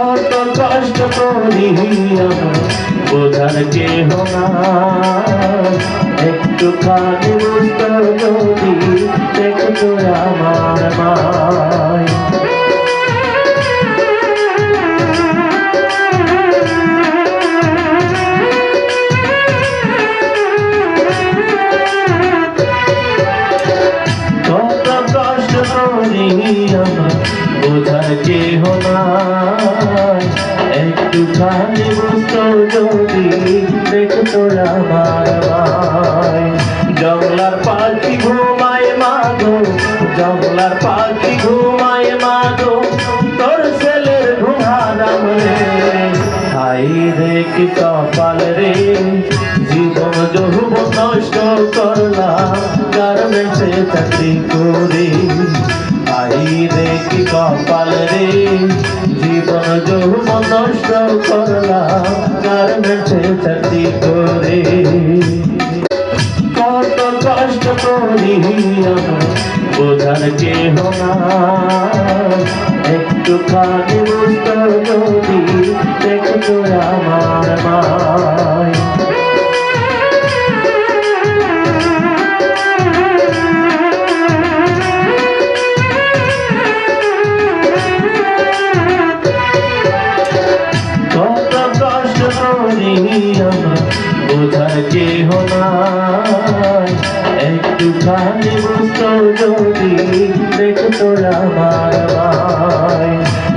কত কষ্ট করি আমার বোঝার কেহ নাই, একটুখানি বুঝতো যদি দেখতো আমার মায়। কত কষ্ট করি আমার বোঝার কেহ নাই, একটুখানি বুঝতো যদি দেখতো আমার মায়। জংলার পাখি ঘুমায় মাগো, জংলার পাখি ঘুমায় মাগো, তোর ছেলের ঘুম হারাম রে। হাই রে কি কপাল রে, জীবন যৌবন নষ্ট করলাম গার্মেন্টসে চাকরি করে। হাই রে কি কপাল রে, জীবন যৌবন নষ্ট করলাম গার্মেন্টসে চাকরি করে। কত কষ্ট করি আমার বোঝার কেহ নাই, একটুখানি বুঝতো যদি দেখতো আমার মায়। কত কষ্ট করি আমার বোঝার কেহ নাই, একটুখানি বুঝতো যদি দেখতো আমার মায়।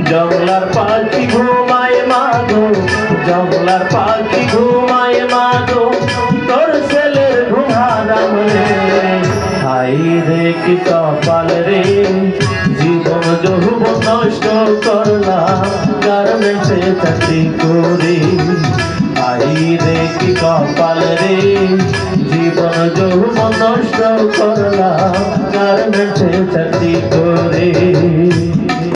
জংলার পাখি ঘুমায় মাগো, জংলার পাখি ঘুমায় মাগো, তোর ছেলের ঘুম হারাম রে। হাই রে কি কপাল রে, জীবন যৌবন নষ্ট করলাম গার্মেন্টসে চাকরি করে। হাই রে কি কপাল রে,